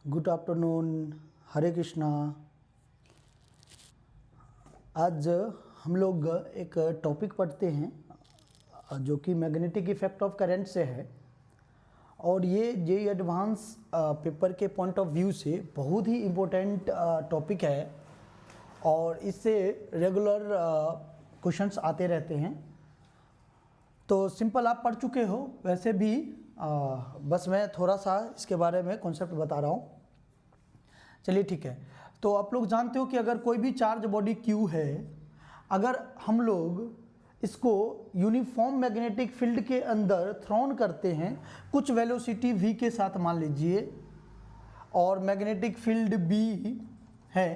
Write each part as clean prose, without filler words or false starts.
Good afternoon, हरे कृष्णा। आज हम लोग एक टॉपिक पढ़ते हैं जो कि मैग्नेटिक इफेक्ट ऑफ करंट से है, और ये जेईई एडवांस पेपर के पॉइंट ऑफ व्यू से बहुत ही इम्पोर्टेंट टॉपिक है और इससे रेगुलर क्वेश्चंस आते रहते हैं। तो सिंपल आप पढ़ चुके हो वैसे भी, बस मैं थोड़ा सा इसके बारे में कॉन्सेप्ट बता रहा हूँ। चलिए ठीक है। तो आप लोग जानते हो कि अगर कोई भी चार्ज बॉडी Q है, अगर हम लोग इसको यूनिफॉर्म मैग्नेटिक फील्ड के अंदर थ्रोन करते हैं कुछ वेलोसिटी v के साथ मान लीजिए, और मैग्नेटिक फील्ड B है,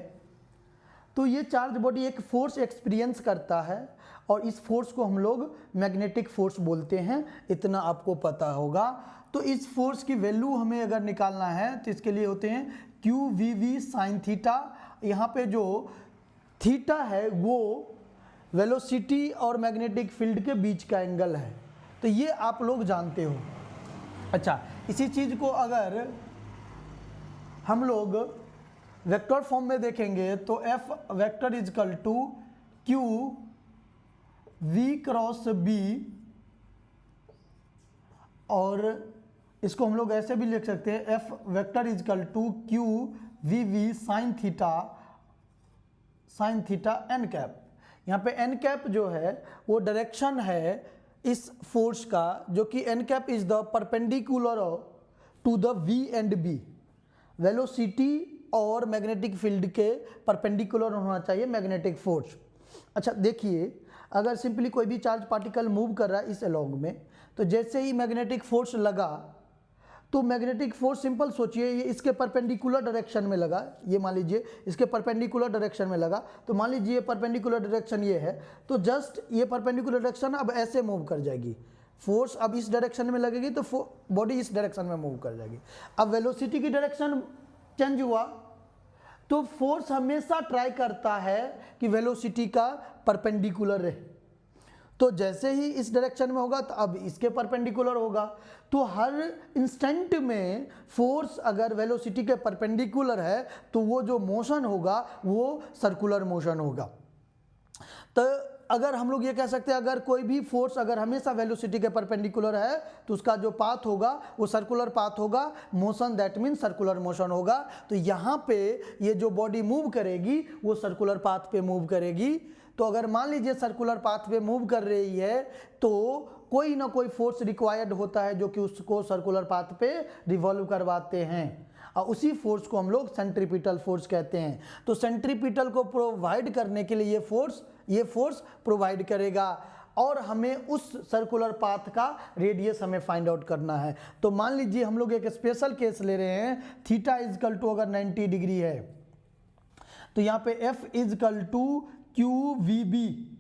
तो ये चार्ज बॉडी एक फोर्स एक्सपीरियंस करता है और इस फोर्स को हम लोग मैग्नेटिक फोर्स बोलते हैं। इतना आपको पता होगा। तो इस फोर्स की वैल्यू हमें अगर निकालना है तो इसके लिए होते हैं q v v sine theta. यहाँ पे जो थीटा है वो वेलोसिटी और मैग्नेटिक फील्ड के बीच का एंगल है, तो ये आप लोग जानते हो। अच्छा, इसी चीज़ को अगर हम लोग वेक्टर फॉर्म में देखेंगे तो f vector is equal to q v cross b, और इसको हम लोग ऐसे भी लिख सकते हैं f vector is equal to q v v sine theta n cap. यहाँ पे एन कैप जो है वो डायरेक्शन है इस फोर्स का, जो कि n cap is the perpendicular to the v and b. Velocity और मैग्नेटिक फील्ड के परपेंडिकुलर होना चाहिए मैग्नेटिक फोर्स। अच्छा देखिए, अगर सिंपली कोई भी चार्ज पार्टिकल मूव कर रहा है इस अलोंग में, तो जैसे ही मैग्नेटिक फोर्स लगा तो मैग्नेटिक फोर्स सिंपल सोचिए ये इसके परपेंडिकुलर डायरेक्शन में लगा। ये मान लीजिए इसके परपेंडिकुलर डायरेक्शन में लगा, तो मान लीजिए परपेंडिकुलर डायरेक्शन ये है, तो जस्ट ये परपेंडिकुलर डायरेक्शन अब ऐसे मूव कर जाएगी। फोर्स अब इस डायरेक्शन में लगेगी तो बॉडी इस डायरेक्शन में मूव कर जाएगी। अब वेलोसिटी की डायरेक्शन चेंज हुआ तो फोर्स हमेशा ट्राई करता है कि वेलोसिटी का परपेंडिकुलर रहे। तो जैसे ही इस डायरेक्शन में होगा तो अब इसके परपेंडिकुलर होगा। तो हर इंस्टेंट में फोर्स अगर वेलोसिटी के परपेंडिकुलर है तो वो जो मोशन होगा वो सर्कुलर मोशन होगा। तो अगर हम लोग ये कह सकते हैं अगर कोई भी फोर्स अगर हमेशा वेलोसिटी के परपेंडिकुलर है तो उसका जो पाथ होगा वो सर्कुलर पाथ होगा। Motion that mean circular motion होगा। तो यहाँ पे ये जो बॉडी मूव करेगी वो सर्कुलर पाथ पे मूव करेगी। तो अगर मान लीजिए सर्कुलर पाथ पे मूव कर रही है तो कोई ना कोई फोर्स रिक्वायर्ड होता है जो कि उसको सर्कुलर पाथ पे रिवॉल्व करवाते हैं, और उसी फोर्स को हम लोग सेंट्रीपिटल फोर्स कहते हैं। तो सेंट्रीपिटल को प्रोवाइड करने के लिए ये फोर्स प्रोवाइड करेगा, और हमें उस सर्कुलर पाथ का रेडियस हमें फाइंड आउट करना है। तो मान लीजिए हम लोग एक स्पेशल केस ले रहे हैं, थीटा इज इक्वल टू अगर 90 डिग्री है तो यहाँ पे f is equal to q v b.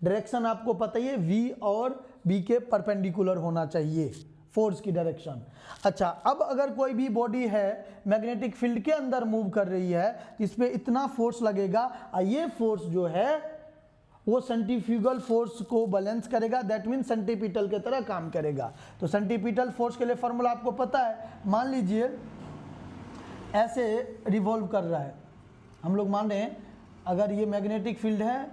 Direction आपको पता ही है, वी और बी के परपेंडिकुलर होना चाहिए फोर्स की डायरेक्शन। अच्छा, अब अगर कोई भी बॉडी है मैग्नेटिक फील्ड के अंदर मूव कर रही है तो इस पर इतना फोर्स लगेगा, और ये फोर्स जो है वो सेंट्रीफ्यूगल फोर्स को बैलेंस करेगा। दैट मीन सेंट्रीपिटल के तरह काम करेगा। तो सेंट्रीपिटल फोर्स के लिए फॉर्मूला आपको पता है। मान लीजिए ऐसे रिवॉल्व कर रहा है, हम लोग मान रहे हैं अगर ये मैग्नेटिक फील्ड है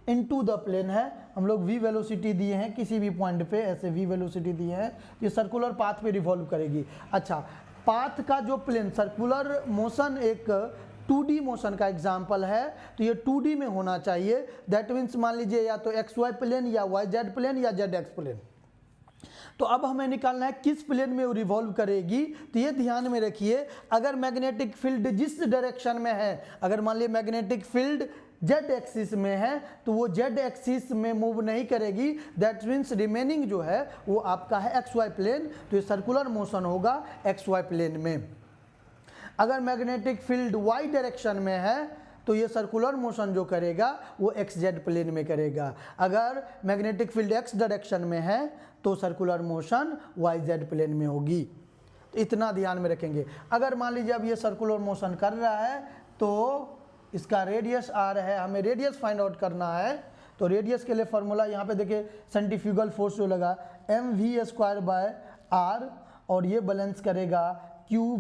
इनटू द प्लेन है, हम लोग v वेलोसिटी दिए हैं किसी भी पॉइंट पे, ऐसे v वेलोसिटी दिए हैं, ये सर्कुलर पाथ पे रिवॉल्व करेगी। अच्छा, पाथ का जो प्लेन सर्कुलर मोशन एक 2D मोशन का एग्जाम्पल है, तो ये 2D में होना चाहिए। दैट मीन्स मान लीजिए या तो XY प्लेन या YZ प्लेन या ZX प्लेन। तो अब हमें निकालना है किस प्लेन में वो रिवॉल्व करेगी। तो ये ध्यान में रखिए, अगर मैग्नेटिक फील्ड जिस डायरेक्शन में है, अगर मान लीजिए मैग्नेटिक फील्ड जेड एक्सिस में है तो वो जेड एक्सिस में मूव नहीं करेगी। दैट मीन्स रिमेनिंग जो है वो आपका है XY प्लेन, तो ये सर्कुलर मोशन होगा XY प्लेन में। अगर मैग्नेटिक फील्ड Y डायरेक्शन में है तो ये सर्कुलर मोशन जो करेगा वो XZ प्लेन में करेगा। अगर मैग्नेटिक फील्ड X डायरेक्शन में है तो सर्कुलर मोशन YZ प्लेन में होगी। तो इतना ध्यान में रखेंगे। अगर मान लीजिए अब ये सर्कुलर मोशन कर रहा है तो इसका रेडियस R है, हमें रेडियस फाइंड आउट करना है। तो रेडियस के लिए फॉर्मूला यहाँ पे देखिए, सेंट्रीफ्यूगल फोर्स जो लगा mv² बाय r, और ये बैलेंस करेगा क्यू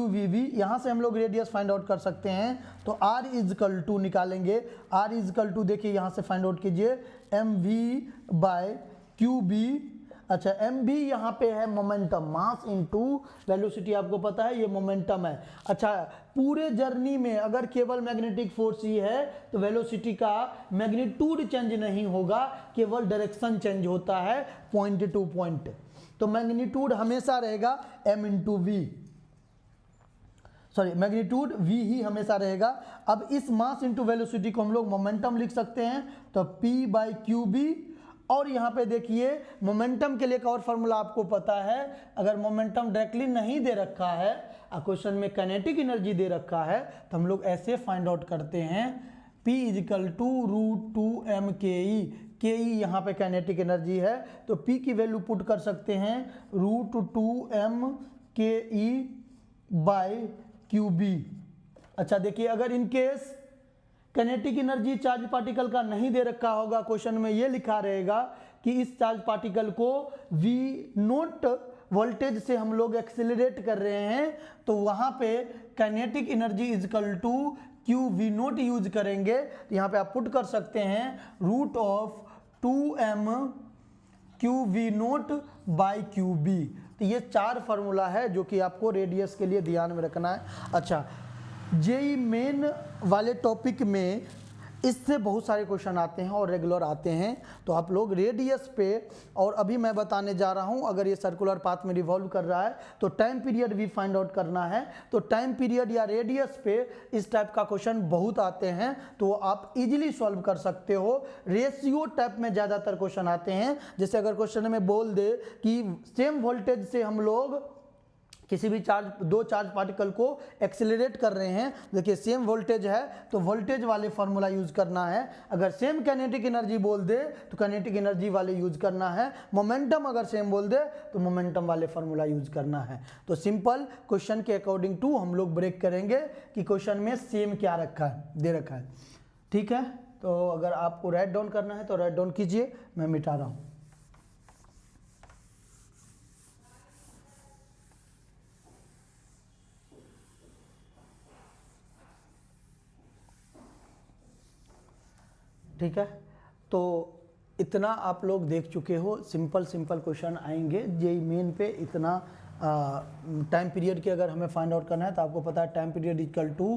वी बी, यहाँ से हम लोग रेडियस फाइंड आउट कर सकते हैं। तो आर इजकल टू निकालेंगे, आर इजकल टू देखिए यहाँ से फाइंड आउट कीजिए m v by q b. अच्छा एम बी यहाँ पे है मोमेंटम, मास इनटू वेलोसिटी, आपको पता है ये मोमेंटम है। अच्छा पूरे जर्नी में अगर केवल मैग्नेटिक फोर्स ही है तो वेलोसिटी का मैग्नीट्यूड चेंज नहीं होगा, केवल डायरेक्शन चेंज होता है पॉइंट टू पॉइंट। तो मैग्नीट्यूड हमेशा रहेगा m into v, sorry magnitude v ही हमेशा रहेगा। अब इस मास इंटू वेलोसिटी को हम लोग मोमेंटम लिख सकते हैं, तो p बाई क्यू बी। और यहाँ पे देखिए मोमेंटम के लिए एक और फार्मूला आपको पता है, अगर मोमेंटम डायरेक्टली नहीं दे रखा है, क्वेश्चन में काइनेटिक एनर्जी दे रखा है, तो हम लोग ऐसे फाइंड आउट करते हैं p equal to root two m k e. के ई यहाँ पे काइनेटिक एनर्जी है, तो p की वैल्यू पुट कर सकते हैं root two m k E by q b. अच्छा देखिए अगर in case kinetic energy charge particle का नहीं दे रखा होगा, क्वेश्चन में ये लिखा रहेगा कि इस चार्ज पार्टिकल को V नोट वोल्टेज से हम लोग एक्सेलरेट कर रहे हैं, तो वहाँ पे kinetic energy equal to q v naught use करेंगे। तो यहाँ पे आप पुट कर सकते हैं root of two m q v naught by q b. तो ये चार फार्मूला है जो कि आपको रेडियस के लिए ध्यान में रखना है। अच्छा जेई मेन वाले टॉपिक में इससे बहुत सारे क्वेश्चन आते हैं और रेगुलर आते हैं, तो आप लोग रेडियस पे, और अभी मैं बताने जा रहा हूं अगर ये सर्कुलर पाथ में रिवॉल्व कर रहा है तो टाइम पीरियड भी फाइंड आउट करना है। तो टाइम पीरियड या रेडियस पे इस टाइप का क्वेश्चन बहुत आते हैं, तो आप इजीली सॉल्व कर सकते हो। रेशियो टाइप में ज़्यादातर क्वेश्चन आते हैं, जैसे अगर क्वेश्चन में बोल दे कि सेम वोल्टेज से हम लोग किसी भी दो चार्ज पार्टिकल को एक्सेलरेट कर रहे हैं, देखिए सेम वोल्टेज है तो वोल्टेज वाले फार्मूला यूज करना है। अगर सेम काइनेटिक एनर्जी बोल दे तो काइनेटिक एनर्जी वाले यूज करना है। मोमेंटम अगर सेम बोल दे तो मोमेंटम वाले फार्मूला यूज करना है। तो सिंपल क्वेश्चन के अकॉर्डिंग टू हम लोग ब्रेक करेंगे कि क्वेश्चन में सेम क्या रखा है, दे रखा है। ठीक है, तो अगर आपको राइट डाउन करना है तो राइट डाउन कीजिए, मैं मिटा रहा हूँ। ठीक है, तो इतना आप लोग देख चुके हो, सिंपल क्वेश्चन आएंगे जेई मेन पे। इतना टाइम पीरियड के अगर हमें फाइंड आउट करना है तो आपको पता है time period equal to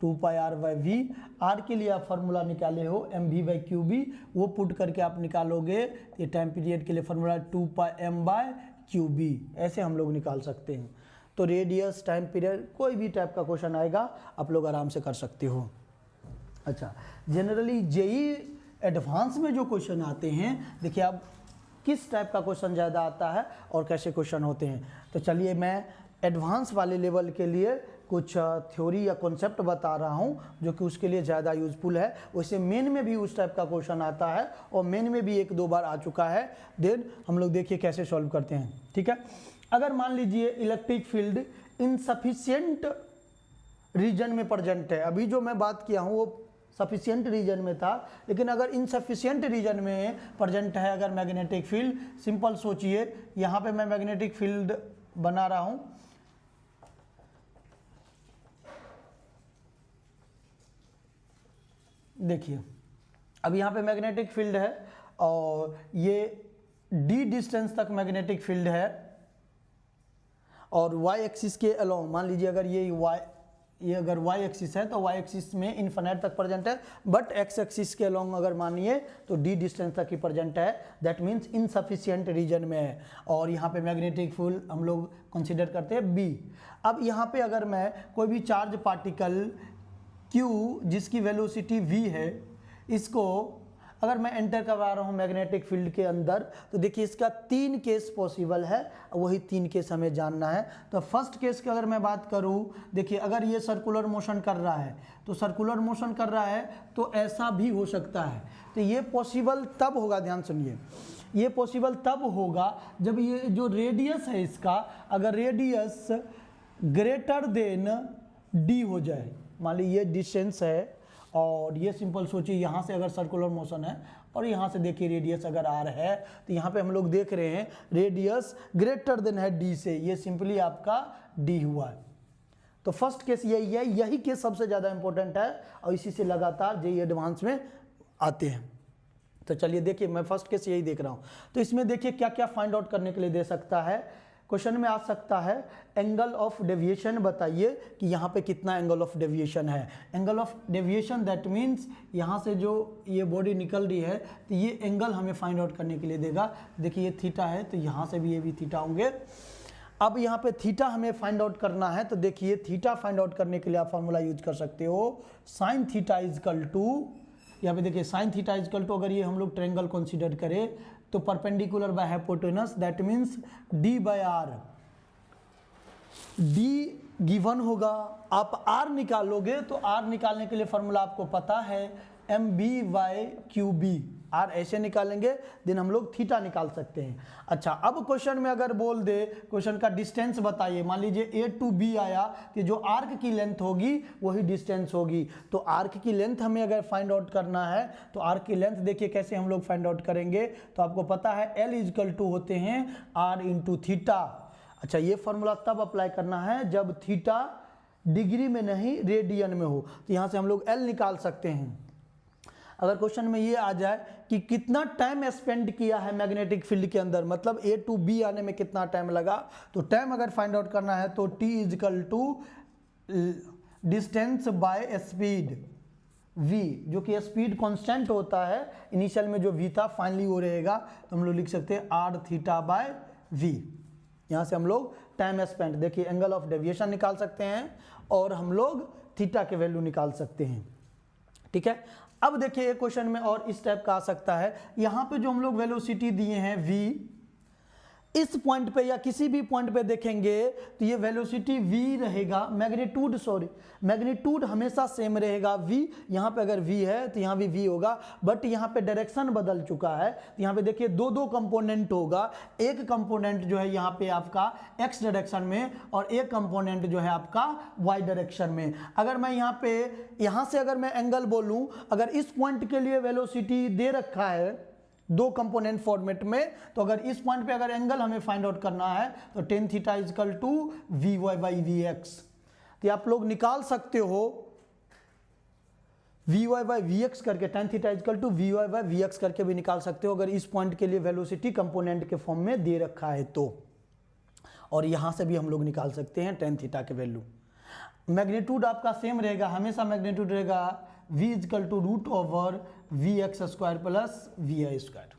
2 pi r by v. R के लिए आप फार्मूला निकाले हो m v by q b, वो पुट करके आप निकालोगे, ये टाइम पीरियड के लिए formula 2 pi m by q b, ऐसे हम लोग निकाल सकते हैं। तो रेडियस, टाइम पीरियड, कोई भी टाइप का क्वेश्चन आएगा आप लोग आराम से कर सकते हो। अच्छा जनरली जेई एडवांस में जो क्वेश्चन आते हैं, देखिए अब किस टाइप का क्वेश्चन ज़्यादा आता है और कैसे क्वेश्चन होते हैं। तो चलिए मैं एडवांस वाले लेवल के लिए कुछ थ्योरी या कॉन्सेप्ट बता रहा हूँ जो कि उसके लिए ज़्यादा यूजफुल है। वैसे मेन में भी उस टाइप का क्वेश्चन आता है और मेन में भी 1-2 बार आ चुका है। देन हम लोग देखिए कैसे सॉल्व करते हैं। ठीक है, अगर मान लीजिए इलेक्ट्रिक फील्ड इनसफिशिएंट रीजन में प्रेजेंट है, अभी जो मैं बात किया हूँ वो सफिशिएंट रीजन में था, लेकिन अगर इनसफिशिएंट रीजन में प्रेजेंट है अगर मैग्नेटिक फील्ड, सिंपल सोचिए, यहाँ पे मैं मैग्नेटिक फील्ड बना रहा हूँ। देखिए अब यहाँ पे मैग्नेटिक फील्ड है और ये d डिस्टेंस तक मैग्नेटिक फील्ड है और y एक्सिस के अलोंग, मान लीजिए अगर ये अगर y एक्सिस है तो y एक्सिस में इन्फिनिट तक प्रेजेंट है, बट x एक्सिस के अलोंग अगर मानिए तो d डिस्टेंस तक ही प्रेजेंट है, दैट मीन्स इनसफिशिएंट रीजन में है। और यहाँ पे मैग्नेटिक फील्ड हम लोग कंसीडर करते हैं B। अब यहाँ पे अगर मैं कोई भी चार्ज पार्टिकल Q जिसकी वेलोसिटी v है, इसको अगर मैं एंटर करवा रहा हूँ मैग्नेटिक फील्ड के अंदर, तो देखिए इसका 3 केस पॉसिबल है, वही 3 केस हमें जानना है। तो फर्स्ट केस की अगर मैं बात करूँ, देखिए अगर ये सर्कुलर मोशन कर रहा है तो सर्कुलर मोशन कर रहा है तो ऐसा भी हो सकता है। तो ये पॉसिबल तब होगा, ध्यान सुनिए, ये पॉसिबल तब होगा जब ये जो रेडियस है इसका, अगर रेडियस ग्रेटर देन d हो जाए। मान लीजिए ये डिस्टेंस है और ये सिंपल सोचिए यहाँ से अगर सर्कुलर मोशन है और यहाँ से देखिए रेडियस अगर आर है तो यहाँ पे हम लोग देख रहे हैं रेडियस ग्रेटर देन है डी से, ये सिंपली आपका डी हुआ है। तो फर्स्ट केस यही है, यही केस सबसे ज़्यादा इंपॉर्टेंट है और इसी से लगातार जेईई एडवांस में आते हैं। तो चलिए देखिए मैं फर्स्ट केस यही देख रहा हूँ। तो इसमें देखिए क्या क्या फाइंड आउट करने के लिए दे सकता है, क्वेश्चन में आ सकता है एंगल ऑफ डेविएशन बताइए कि यहाँ पे कितना एंगल ऑफ डेविएशन है। Angle of deviation that means यहाँ से जो ये बॉडी निकल रही है तो ये एंगल हमें फाइंड आउट करने के लिए देगा। देखिए ये थीटा है तो यहाँ से भी ये भी थीटा होंगे। अब यहाँ पे थीटा हमें फाइंड आउट करना है तो देखिए थीटा फाइंड आउट करने के लिए आप फॉर्मूला यूज कर सकते हो साइन थीटा इजकल टू, यहाँ पे देखिए साइन थीटा इजकल टू, अगर ये हम लोग ट्रायंगल कंसीडर करें तो perpendicular by hypotenuse that means d by r. D given होगा, आप आर निकालोगे तो आर निकालने के लिए फॉर्मूला आपको पता है m b y q b, r ऐसे निकालेंगे देन हम लोग थीटा निकाल सकते हैं। अच्छा अब क्वेश्चन में अगर बोल दे क्वेश्चन का डिस्टेंस बताइए, मान लीजिए ए टू बी आया तो जो आर्क की लेंथ होगी वही डिस्टेंस होगी। तो आर्क की लेंथ हमें अगर फाइंड आउट करना है तो आर्क की लेंथ देखिए कैसे हम लोग फाइंड आउट करेंगे, तो आपको पता है एल इजकल टू होते हैं आर इंटू थीटा। अच्छा ये फॉर्मूला तब अप्लाई करना है जब थीटा डिग्री में नहीं रेडियन में हो, तो यहाँ से हम लोग एल निकाल सकते हैं। अगर क्वेश्चन में ये आ जाए कि कितना टाइम स्पेंड किया है मैग्नेटिक फील्ड के अंदर, मतलब ए टू बी आने में कितना टाइम लगा, तो टाइम अगर फाइंड आउट करना है तो t equal to distance by speed v, जो कि स्पीड कांस्टेंट होता है, इनिशियल में जो v था फाइनली वो रहेगा, तो हम लोग लिख सकते हैं आर थीटा बाय v। यहाँ से हम लोग टाइम स्पेंड, देखिए एंगल ऑफ डेविएशन निकाल सकते हैं और हम लोग थीटा के वैल्यू निकाल सकते हैं। ठीक है, अब देखिए एक क्वेश्चन में और इस टाइप का आ सकता है, यहाँ पे जो हम लोग वेलोसिटी दिए हैं v, इस पॉइंट पे या किसी भी पॉइंट पे देखेंगे तो ये वेलोसिटी v रहेगा, मैग्नीट्यूड हमेशा सेम रहेगा v, यहाँ पे अगर v है तो यहाँ भी v होगा, बट यहाँ पे डायरेक्शन बदल चुका है। तो यहाँ पे देखिए दो कंपोनेंट होगा, एक कंपोनेंट जो है यहाँ पे आपका x डायरेक्शन में और एक कंपोनेंट जो है आपका y डायरेक्शन में। अगर मैं यहाँ से अगर मैं एंगल बोलूँ, अगर इस पॉइंट के लिए वेलोसिटी दे रखा है दो कंपोनेंट फॉर्मेट में, तो अगर इस पॉइंट पे अगर एंगल हमें फाइंड आउट करना है तो tan theta is equal to v y by v x, तो आप लोग निकाल सकते हो v y by v x करके, tan theta is equal to v y by v x करके भी निकाल सकते हो अगर इस पॉइंट के लिए वेलोसिटी कंपोनेंट के फॉर्म में दे रखा है तो। और यहाँ से भी हम लोग निकाल सकते हैं टेन थीटा के वैल्यू। मैग्नीट्यूड आपका सेम रहेगा, हमेशा मैग्नीट्यूड रहेगा v is equal to root over v x square plus v y square.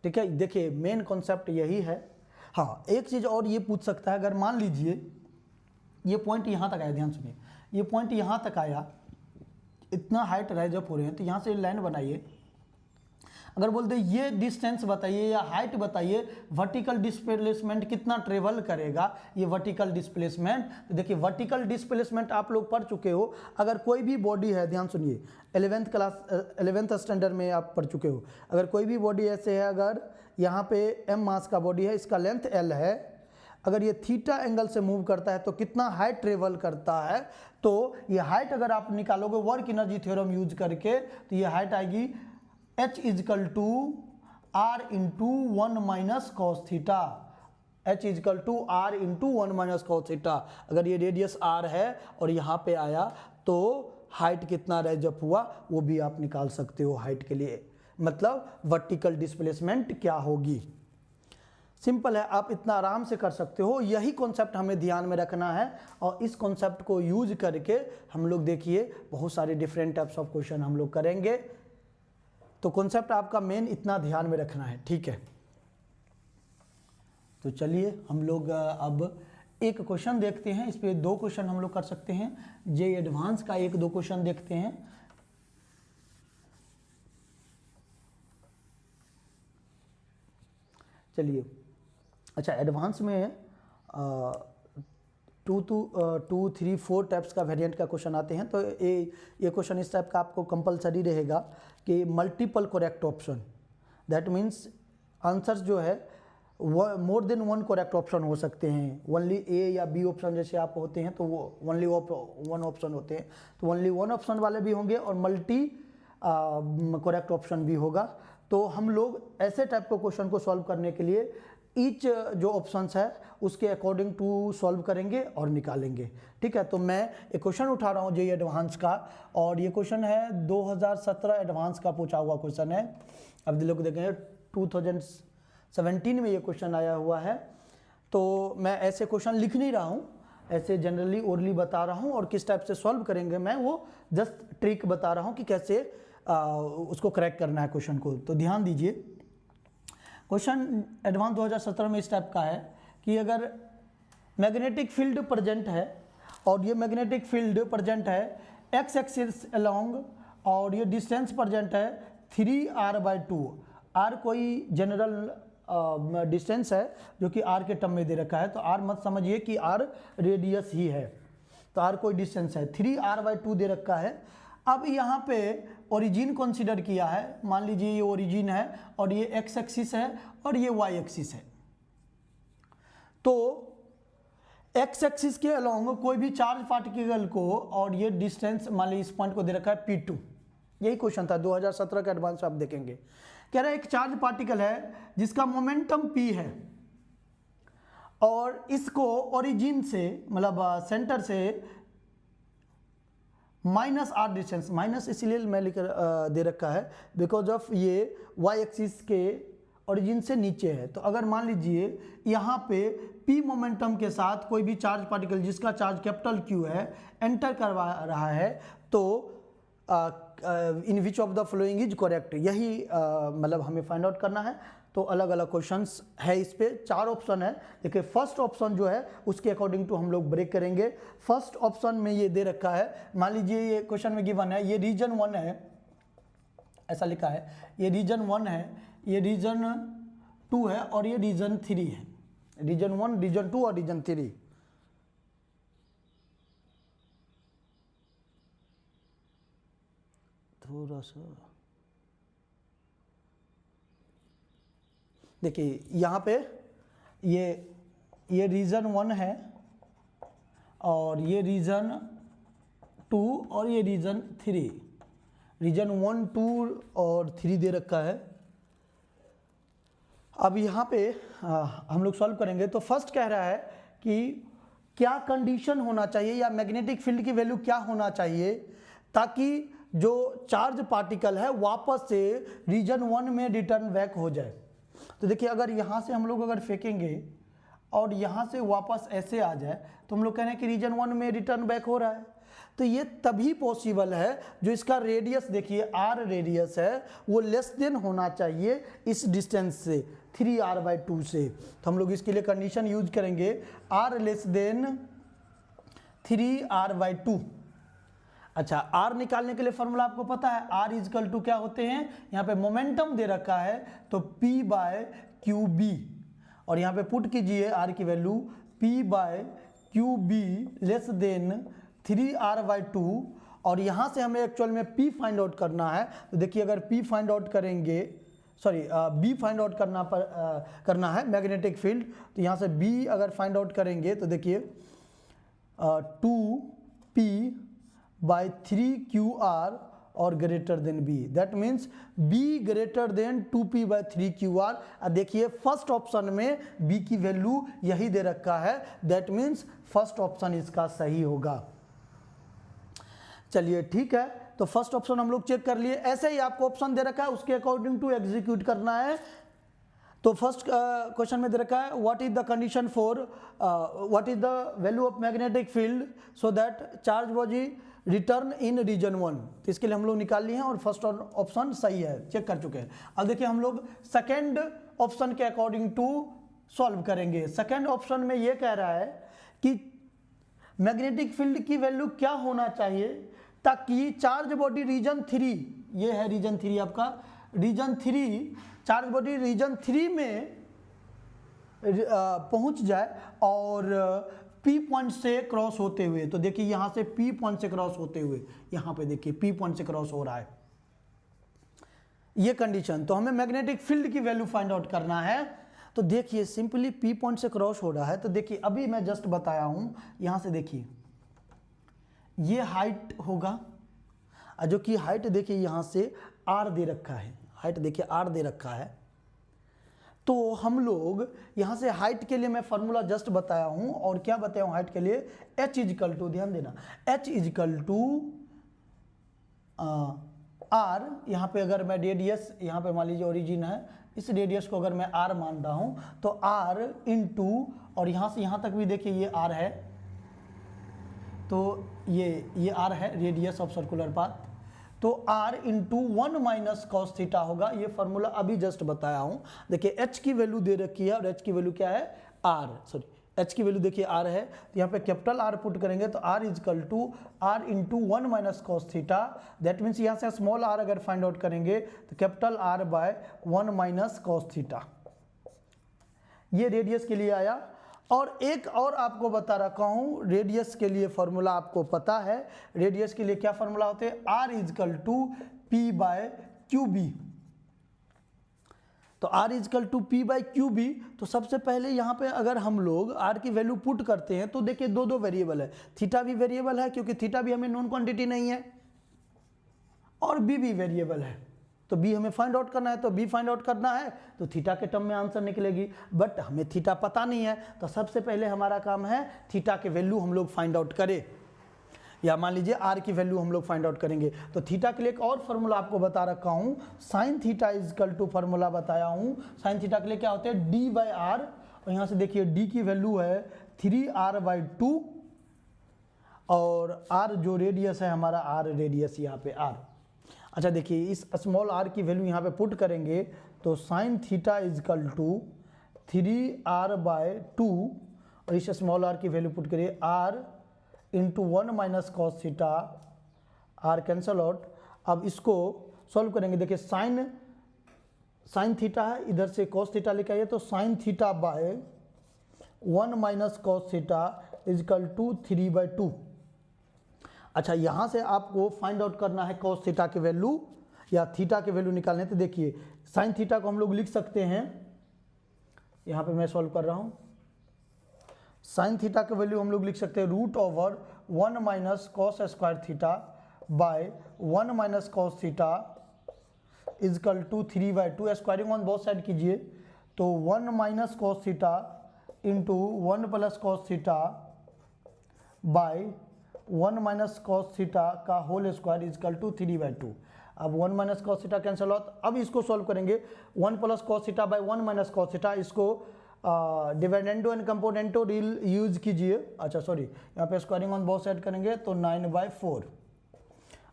ठीक है, देखिए मेन कॉन्सेप्ट यही है। हाँ एक चीज़ और ये पूछ सकता है, अगर मान लीजिए ये पॉइंट यहाँ तक आया, ध्यान सुनिए, ये पॉइंट यहाँ तक आया, इतना हाइट राइज अप हो रहे हैं, तो यहाँ से लाइन बनाइए, अगर बोलते ये डिस्टेंस बताइए या हाइट बताइए, वर्टिकल डिस्प्लेसमेंट कितना ट्रेवल करेगा ये वर्टिकल डिस्प्लेसमेंट। तो देखिए वर्टिकल डिस्प्लेसमेंट आप लोग पढ़ चुके हो, अगर कोई भी बॉडी है, ध्यान सुनिए 11th स्टैंडर्ड में आप पढ़ चुके हो, अगर कोई भी बॉडी ऐसे है, अगर यहाँ पे m मास का बॉडी है, इसका लेंथ l है, अगर ये थीटा एंगल से मूव करता है तो कितना हाइट ट्रेवल करता है, तो ये हाइट अगर आप निकालोगे वर्क एनर्जी थ्योरम यूज करके तो ये हाइट आएगी h is equal to r into one minus cos theta, h is equal to r into one minus cos theta. अगर ये रेडियस r है और यहाँ पे आया तो हाइट कितना राइज अप हुआ वो भी आप निकाल सकते हो हाइट के लिए, मतलब वर्टिकल डिस्प्लेसमेंट क्या होगी। सिंपल है, आप इतना आराम से कर सकते हो, यही कॉन्सेप्ट हमें ध्यान में रखना है और इस कॉन्सेप्ट को यूज करके हम लोग देखिए बहुत सारे डिफरेंट टाइप्स ऑफ क्वेश्चन हम लोग करेंगे। तो कॉन्सेप्ट आपका मेन इतना ध्यान में रखना है, ठीक है। तो चलिए हम लोग अब एक क्वेश्चन देखते हैं, इस पे दो क्वेश्चन हम लोग कर सकते हैं, जेईई एडवांस का एक दो क्वेश्चन देखते हैं। चलिए अच्छा, एडवांस में 2, 3, 4 टाइप्स का वेरिएंट का क्वेश्चन आते हैं। तो ये क्वेश्चन इस टाइप का आपको कंपलसरी रहेगा कि multiple correct option, that means answers जो है more than one correct option हो सकते हैं। ओनली ए या बी ऑप्शन जैसे आप होते हैं तो वो ओनली वन ऑप्शन होते हैं, तो ओनली वन ऑप्शन वाले भी होंगे और करेक्ट ऑप्शन भी होगा। तो हम लोग ऐसे टाइप के क्वेश्चन को सॉल्व करने के लिए ईच जो ऑप्शंस है उसके अकॉर्डिंग टू सॉल्व करेंगे और निकालेंगे। ठीक है, तो मैं एक क्वेश्चन उठा रहा हूँ जेईई एडवांस का, और ये क्वेश्चन है 2017 एडवांस का पूछा हुआ क्वेश्चन है। अब लोग देखेंगे 2017 में ये क्वेश्चन आया हुआ है। तो मैं ऐसे क्वेश्चन लिख नहीं रहा हूँ, ऐसे जनरली ओरली बता रहा हूँ, और किस टाइप से सॉल्व करेंगे मैं वो जस्ट ट्रिक बता रहा हूँ कि कैसे उसको क्रैक करना है क्वेश्चन को। तो ध्यान दीजिए, क्वेश्चन एडवांस 2017 में इस टाइप का है कि अगर मैग्नेटिक फील्ड प्रेजेंट है और ये मैग्नेटिक फील्ड प्रेजेंट है एक्स एक्सिस अलोंग, और ये डिस्टेंस प्रेजेंट है 3r/2। r कोई जनरल डिस्टेंस है जो कि r के टर्म में दे रखा है, तो r मत समझिए कि r रेडियस ही है, तो r कोई डिस्टेंस है, 3r/2 दे रखा है। अब यहाँ पे ओरिजिन कंसीडर किया है, मान लीजिए ये ओरिजिन है और ये एक्स एक्सिस है और ये वाई एक्सिस है। तो एक्स एक्सिस के अलोंग कोई भी चार्ज पार्टिकल को, और ये डिस्टेंस मान लीजिए इस पॉइंट को दे रखा है P2। यही क्वेश्चन था 2017 का एडवांस, आप देखेंगे कह रहा है एक चार्ज पार्टिकल है जिसका मोमेंटम P है, और इसको ओरिजिन से मतलब सेंटर से -r डिस्टेंस, माइनस इसलिए मैं लिख दे रखा है बिकॉज ऑफ ये वाई एक्सिस के ओरिजिन से नीचे है। तो अगर मान लीजिए यहाँ पे p मोमेंटम के साथ कोई भी चार्ज पार्टिकल जिसका चार्ज कैपिटल Q है एंटर करवा रहा है, तो in which of the following is correct, यही मतलब हमें फाइंड आउट करना है। तो अलग अलग क्वेश्चंस है, इस पे 4 ऑप्शन है। देखिए फर्स्ट ऑप्शन जो है उसके अकॉर्डिंग टू हम लोग ब्रेक करेंगे। फर्स्ट ऑप्शन में ये दे रखा है, मान लीजिए ये क्वेश्चन में गिवन है, ये रीजन 1 है, ऐसा लिखा है, ये रीजन 1 है, ये रीजन 2 है और ये रीजन 3 है। रीजन 1, रीजन 2 और रीजन 3। थोड़ा सा देखिए यहाँ पे ये रीजन 1 है और ये रीजन 2 और ये रीजन 3। रीजन 1, 2 और 3 दे रखा है। अब यहाँ पे हम लोग सॉल्व करेंगे। तो फर्स्ट कह रहा है कि क्या कंडीशन होना चाहिए या मैग्नेटिक फील्ड की वैल्यू क्या होना चाहिए ताकि जो चार्ज पार्टिकल है वापस से रीजन 1 में रिटर्न बैक हो जाए। तो देखिए अगर यहाँ से हम लोग अगर फेंकेंगे और यहाँ से वापस ऐसे आ जाए तो हम लोग कह रहे हैं कि रीजन 1 में रिटर्न बैक हो रहा है। तो ये तभी पॉसिबल है जो इसका रेडियस देखिए r रेडियस है वो लेस देन होना चाहिए इस डिस्टेंस से 3r/2 से। तो हम लोग इसके लिए कंडीशन यूज करेंगे r लेस देन 3r/2। अच्छा, r निकालने के लिए फॉर्मूला आपको पता है, r इजकल टू क्या होते हैं, यहाँ पे मोमेंटम दे रखा है तो P/QB, और यहाँ पे पुट कीजिए r की value P/QB less than 3r/2, और यहाँ से हमें एक्चुअल में P फाइंड आउट करना है। तो देखिए अगर P फाइंड आउट करेंगे, सॉरी B फाइंड आउट करना है मैग्नेटिक फील्ड, तो यहाँ से B अगर फाइंड आउट करेंगे तो देखिए 2P/3QR और greater than B, that means B greater than 2P/3QR। देखिए फर्स्ट ऑप्शन में B की वैल्यू यही दे रखा है, दैट मीन्स फर्स्ट ऑप्शन इसका सही होगा। चलिए ठीक है, तो फर्स्ट ऑप्शन हम लोग चेक कर लिए। ऐसे ही आपको ऑप्शन दे रखा है उसके अकॉर्डिंग टू एग्जीक्यूट करना है। तो फर्स्ट क्वेश्चन में दे रखा है what is the condition for what is the value of magnetic field so that charge was return in region 1। तो इसके लिए हम लोग निकाल लिए हैं और फर्स्ट ऑप्शन सही है, चेक कर चुके हैं। अब देखिए हम लोग सेकेंड ऑप्शन के अकॉर्डिंग टू सॉल्व करेंगे। सेकेंड ऑप्शन में ये कह रहा है कि मैग्नेटिक फील्ड की वैल्यू क्या होना चाहिए ताकि चार्ज बॉडी रीजन 3, ये है रीजन 3 आपका, रीजन 3 चार्ज बॉडी रीजन 3 में पहुंच जाए और P पॉइंट से क्रॉस होते हुए। तो देखिए यहाँ से P पॉइंट से क्रॉस होते हुए, यहाँ पे देखिए P पॉइंट से क्रॉस हो रहा है, ये कंडीशन। तो हमें मैग्नेटिक फील्ड की वैल्यू फाइंड आउट करना है। तो देखिए सिंपली P पॉइंट से क्रॉस हो रहा है, तो देखिए अभी मैं जस्ट बताया हूँ, यहाँ से देखिए ये हाइट होगा जो कि हाइट देखिए यहाँ से r दे रखा है, हाइट देखिए r दे रखा है। तो हम लोग यहाँ से हाइट के लिए मैं फार्मूला जस्ट बताया हूँ, और क्या बताया हूँ हाइट के लिए, h इजिकल टू, ध्यान देना, h इजिकल टू r, यहाँ पे अगर मैं रेडियस, यहाँ पे मान लीजिए ओरिजिन है, इस रेडियस को अगर मैं r मान रहा हूँ तो r इंटू, और यहाँ से यहाँ तक भी देखिए ये r है, तो ये r है रेडियस ऑफ सर्कुलर पाथ, तो r into 1 minus cos theta होगा। ये फार्मूला अभी जस्ट बताया हूँ। देखिए h की वैल्यू दे रखी है, और h की वैल्यू क्या है, h की वैल्यू देखिए r है, तो यहाँ पे कैपिटल R पुट करेंगे तो r is equal to r into 1 minus cos theta, that means यहाँ से स्मॉल r अगर फाइंड आउट करेंगे तो capital R by 1 minus cos theta. ये रेडियस के लिए आया। और एक और आपको बता रखा हूँ, रेडियस के लिए फॉर्मूला आपको पता है, रेडियस के लिए क्या फॉर्मूला होते हैं, r is equal to p by q b. तो r is equal to p by q b. तो सबसे पहले यहाँ पे अगर हम लोग r की वैल्यू पुट करते हैं तो देखिए दो वेरिएबल है, थीटा भी वेरिएबल है क्योंकि थीटा भी हमें नोन क्वांटिटी नहीं है, और b भी वेरिएबल है, तो b हमें फाइंड आउट करना है, तो b फाइंड आउट करना है तो थीटा के टर्म में आंसर निकलेगी, बट हमें थीटा पता नहीं है, तो सबसे पहले हमारा काम है थीटा के वैल्यू हम लोग फाइंड आउट करें, या मान लीजिए r की वैल्यू हम लोग फाइंड आउट करेंगे। तो थीटा के लिए एक और फार्मूला आपको बता रखा हूँ, sine theta is equal to formula बताया हूँ। साइन थीटा के लिए क्या होते हैं, d बाई आर, और यहाँ से देखिए d की वैल्यू है 3r बाई 2, और r जो रेडियस है हमारा, r रेडियस यहाँ पे r। अच्छा देखिए इस स्मॉल r की वैल्यू यहाँ पे पुट करेंगे तो sine theta is equal to 3r by 2, और इस स्मॉल r की वैल्यू पुट करिए r into 1 minus cos theta, r cancel out. अब इसको सॉल्व करेंगे, देखिए साइन थीटा है, इधर से कॉस थीटा लेके आइए, तो sine theta by 1 minus cos theta is equal to 3 by 2। अच्छा यहाँ से आपको फाइंड आउट करना है कॉस थीटा की वैल्यू या थीटा की वैल्यू निकालने, तो देखिए साइन थीटा को हम लोग लिख सकते हैं, यहाँ पे मैं सॉल्व कर रहा हूँ, साइन थीटा की वैल्यू हम लोग लिख सकते हैं root over 1 minus cos square theta by 1 minus cos theta is equal to 3 by 2, squaring on both side कीजिए, तो 1 minus cos theta into 1 plus cos theta by 1 minus cos theta का whole square equal to 3 by 2। अब 1 minus cos theta cancel out. अब इसको solve करेंगे, 1 plus cos theta by 1 minus cos theta, इसको dividendo and कंपोनेंटो rule use कीजिए। अच्छा sorry, यहाँ पे स्क्वायरिंग ऑन बोथ साइड करेंगे तो 9/4।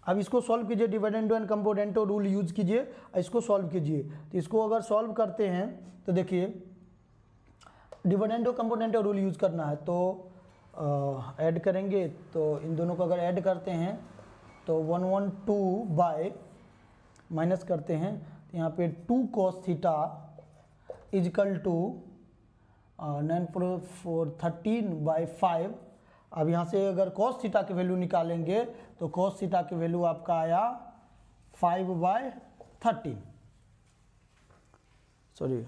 अब इसको सॉल्व कीजिए, डिविडेंडो एंड कंपोनेंटो रूल यूज कीजिए, इसको सॉल्व कीजिए। तो इसको अगर सॉल्व करते हैं तो देखिए डिविडेंडो कंपोनेंटो रूल यूज करना है, तो ऐड करेंगे, तो इन दोनों को अगर ऐड करते हैं तो 112 बाय माइनस करते हैं, तो यहाँ पे 2 कॉस थीटा इजकल टू 9/4 अब यहाँ से अगर cos थीटा की वैल्यू निकालेंगे तो cos थीटा की वैल्यू आपका आया 5/13, सॉरी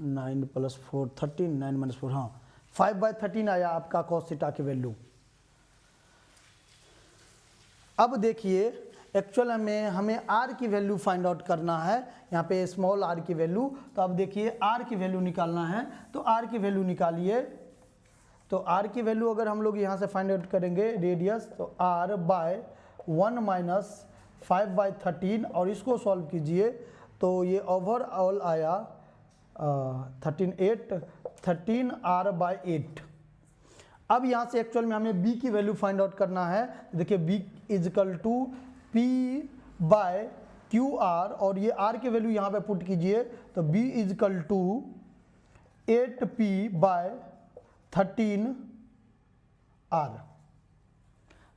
9 + 4 13, 9 - 4 हाँ 5/13 आया आपका cos थीटा की वैल्यू। अब देखिए एक्चुअल में हमें r की वैल्यू फाइंड आउट करना है, यहाँ पे स्मॉल r की वैल्यू, तो अब देखिए r की वैल्यू निकालना है, तो r की वैल्यू निकालिए। तो r की वैल्यू अगर हम लोग यहाँ से फाइंड आउट करेंगे रेडियस, तो r बाय 1 माइनस 5/13, और इसको सॉल्व कीजिए तो ये ओवरऑल आया 13r बाय 8। अब यहाँ से एक्चुअल में हमें b की वैल्यू फाइंड आउट करना है, देखिए b is equal to p by q r, और ये r की वैल्यू यहाँ पे पुट कीजिए, तो b is equal to 8p bye 13r।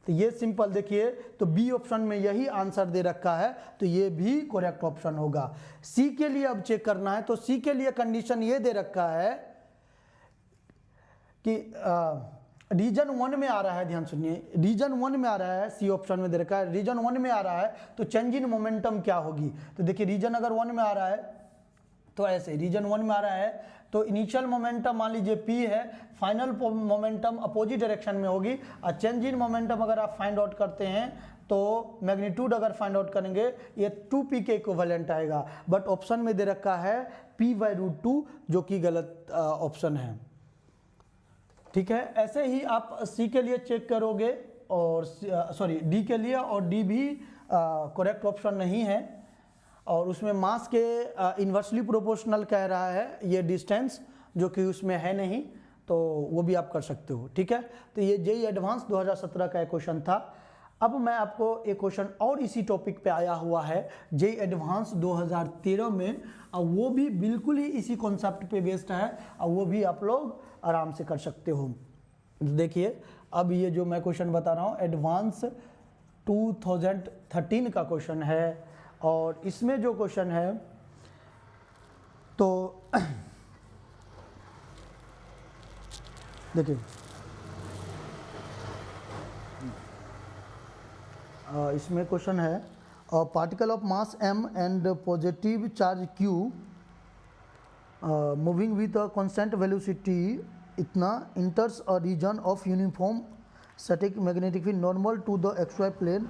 तो ये सिंपल देखिए, तो बी ऑप्शन में यही आंसर दे रखा है, तो ये भी करेक्ट ऑप्शन होगा। सी के लिए अब चेक करना है, तो सी के लिए कंडीशन ये दे रखा है कि रीजन 1 में आ रहा है, ध्यान सुनिए, रीजन 1 में आ रहा है, सी ऑप्शन में दे रखा है रीजन 1 में आ रहा है, तो चेंज इन मोमेंटम क्या होगी। तो देखिए रीजन अगर 1 में आ रहा है तो ऐसे रीजन 1 में आ रहा है तो इनिशियल मोमेंटम मान लीजिए p है, फाइनल मोमेंटम अपोजिट डायरेक्शन में होगी, और चेंज इन मोमेंटम अगर आप फाइंड आउट करते हैं तो मैग्नीट्यूड अगर फाइंड आउट करेंगे ये 2p के इक्विवेलेंट आएगा, बट ऑप्शन में दे रखा है p/√2 जो कि गलत ऑप्शन है। ठीक है, ऐसे ही आप सी के लिए चेक करोगे और सॉरी डी के लिए, और डी भी करेक्ट ऑप्शन नहीं है, और उसमें मास के इन्वर्सली प्रोपोर्शनल कह रहा है ये डिस्टेंस, जो कि उसमें है नहीं, तो वो भी आप कर सकते हो। ठीक है, तो ये जेईई एडवांस 2017 का एक क्वेश्चन था। अब मैं आपको एक क्वेश्चन और इसी टॉपिक पे आया हुआ है जेईई एडवांस 2013 में, और वो भी बिल्कुल ही इसी कॉन्सेप्ट पे बेस्ड है, और वो भी आप लोग आराम से कर सकते हो। देखिए, अब ये जो मैं क्वेश्चन बता रहा हूँ एडवांस 2013 का क्वेश्चन है, और इसमें जो क्वेश्चन है तो देखिए इसमें क्वेश्चन है particle of mass m and positive charge q moving with a constant velocity इतना enters a region of uniform static magnetic field normal to the xy plane.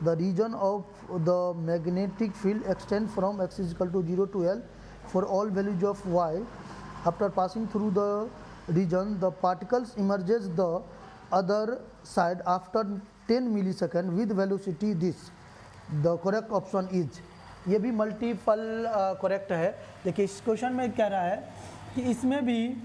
The region of the magnetic field extend from x = 0 to L for all values of y। After passing through the region the particles emerges the other side after 10 millisecond with velocity this। the correct option is, ये भी multiple correct है। देखिए इस question में कह रहा है कि इसमें भी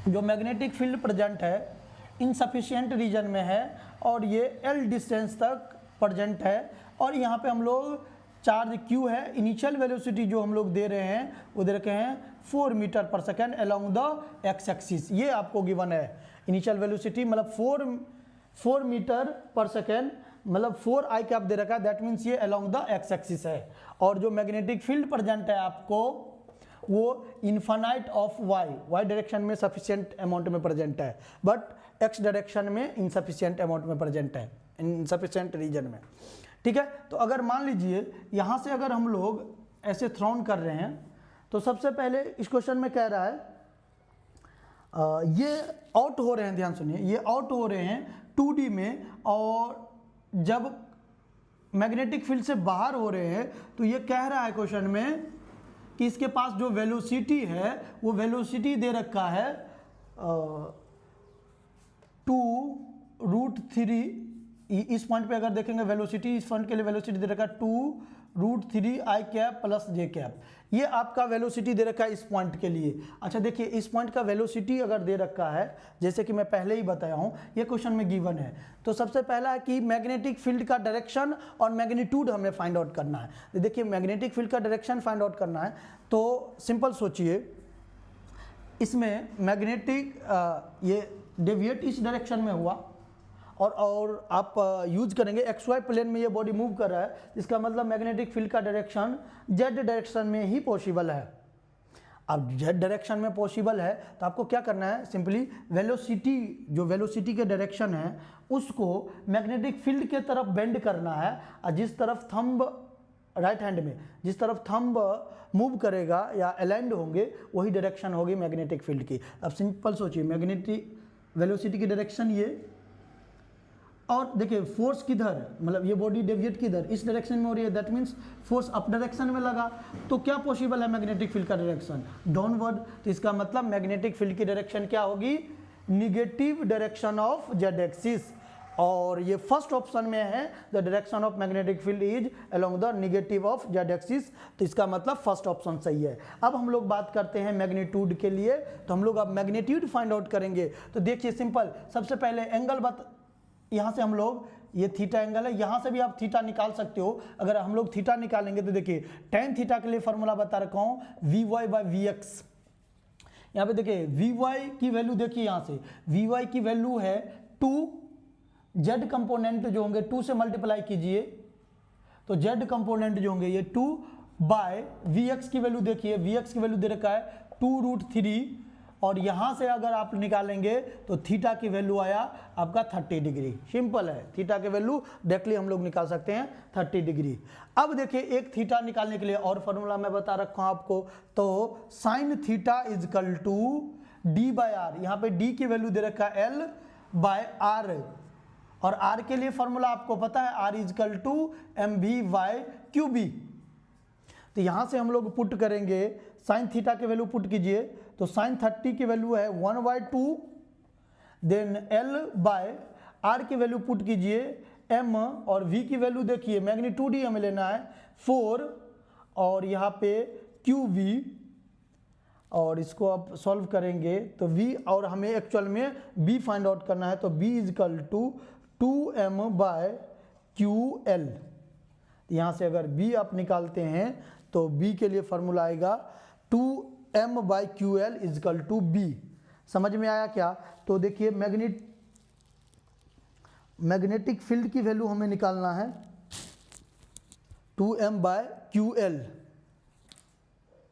जो मैग्नेटिक फील्ड प्रेजेंट है इनसफिशिएंट रीजन में है, और ये L डिस्टेंस तक प्रेजेंट है, और यहाँ पे हम लोग चार्ज Q है, इनिशियल वेलोसिटी जो हम लोग दे रहे हैं वो दे रखे हैं 4 मीटर पर second along the x axis. ये आपको गिवन है इनिशियल वेलोसिटी, मतलब 4 मीटर पर सेकेंड, मतलब 4 आई कैप दे रखा है, दैट मीन्स ये अलोंग द एक्स एक्सिस है। और जो मैग्नेटिक फील्ड प्रेजेंट है आपको वो इन्फानाइट ऑफ वाई डायरेक्शन में सफिशिएंट अमाउंट में प्रेजेंट है, बट एक्स डायरेक्शन में इनसफिशिएंट अमाउंट में प्रेजेंट है, इनसफिशिएंट रीजन में। ठीक है, तो अगर मान लीजिए यहाँ से अगर हम लोग ऐसे थ्रोन कर रहे हैं, तो सबसे पहले इस क्वेश्चन में कह रहा है ये आउट हो रहे हैं, ध्यान सुनिए, ये आउट हो रहे हैं 2D में, और जब मैग्नेटिक फील्ड से बाहर हो रहे हैं तो ये कह रहा है क्वेश्चन में कि इसके पास जो वेलोसिटी है वो वेलोसिटी दे रखा है 2√3। इस पॉइंट पे अगर देखेंगे वेलोसिटी, इस पॉइंट के लिए वेलोसिटी दे रखा है 2√3 आई कैप प्लस जे कैप, ये आपका वेलोसिटी दे रखा है इस पॉइंट के लिए। अच्छा देखिए, इस पॉइंट का वेलोसिटी अगर दे रखा है, जैसे कि मैं पहले ही बताया हूँ, ये क्वेश्चन में गिवन है, तो सबसे पहला है कि मैग्नेटिक फील्ड का डायरेक्शन और मैग्नीट्यूड हमें फाइंड आउट करना है। देखिए मैग्नेटिक फील्ड का डायरेक्शन फाइंड आउट करना है, तो सिंपल सोचिए, इसमें मैग्नेटिक ये डेविएट इस डायरेक्शन में हुआ, और आप यूज करेंगे XY प्लेन में ये बॉडी मूव कर रहा है, इसका मतलब मैग्नेटिक फील्ड का डायरेक्शन Z डायरेक्शन में ही पॉसिबल है। अब Z डायरेक्शन में पॉसिबल है तो आपको क्या करना है, सिंपली वेलोसिटी, जो वेलोसिटी के डायरेक्शन है उसको मैग्नेटिक फील्ड के तरफ बेंड करना है, और जिस तरफ थंब राइट हैंड में जिस तरफ थंब मूव करेगा या अलाइंड होंगे वही डायरेक्शन होगी मैग्नेटिक फील्ड की। अब सिंपल सोचिए, मैग्नेटिक वेलोसिटी की डायरेक्शन ये, और देखिए फोर्स किधर, मतलब ये बॉडी डेविएट किधर, इस डायरेक्शन में हो रही है, that means force up direction में लगा, तो क्या पॉसिबल है मैग्नेटिक फील्ड का डायरेक्शन डाउनवर्ड, तो इसका मतलब मैग्नेटिक फील्ड की डायरेक्शन क्या होगी, negative direction of Z axis, और ये फर्स्ट ऑप्शन में है the direction of magnetic field is along the negative of Z axis, तो इसका मतलब फर्स्ट ऑप्शन सही है। अब हम लोग बात करते हैं मैग्नीट्यूड के लिए, तो हम लोग अब मैग्नीट्यूड फाइंड आउट करेंगे। तो देखिए सिंपल, सबसे पहले एंगल यहाँ से हम लोग, ये थीटा एंगल है, यहाँ से भी आप थीटा निकाल सकते हो। अगर हम लोग थीटा निकालेंगे तो देखिए tan थीटा के लिए फॉर्मूला बता रखा हूँ Vy/Vx। यहाँ पे देखिए Vy की वैल्यू देखिए, यहाँ से Vy की वैल्यू है 2, Z कंपोनेंट जो होंगे 2 से मल्टीप्लाई कीजिए, तो Z कंपोनेंट जो होंगे ये 2/Vx की वैल्यू देखिए, Vx की वैल्यू दे रखा है 2√3, और यहाँ से अगर आप निकालेंगे तो थीटा की वैल्यू आया आपका 30 डिग्री। सिंपल है, थीटा की वैल्यू डायरेक्टली हम लोग निकाल सकते हैं 30 डिग्री। अब देखिए एक थीटा निकालने के लिए और फॉर्मूला मैं बता रखा हूँ आपको, तो sine theta is equal to D/R, यहाँ पे D की वैल्यू दे रखा है L/R, और आर के लिए फॉर्मूला आपको पता है, r is equal to m v by q b. तो यहाँ से हम लोग पुट करेंगे, साइन थीटा के वैल्यू पुट कीजिए, तो साइन 30 की वैल्यू है 1/2, देन एल बाय आर की वैल्यू पुट कीजिए एम, और वी की वैल्यू देखिए मैग्नीट्यूड ही हमें लेना है 4, और यहाँ पे क्यू वी, और इसको आप सॉल्व करेंगे तो v, और हमें एक्चुअल में b फाइंड आउट करना है, तो b इजकल टू 2m/ql। यहाँ से अगर b आप निकालते हैं तो b के लिए फॉर्मूला आएगा 2m/ql इजकल टू b। समझ में आया क्या? तो देखिए मैग्नेटिक फील्ड की वैल्यू हमें निकालना है 2m/ql।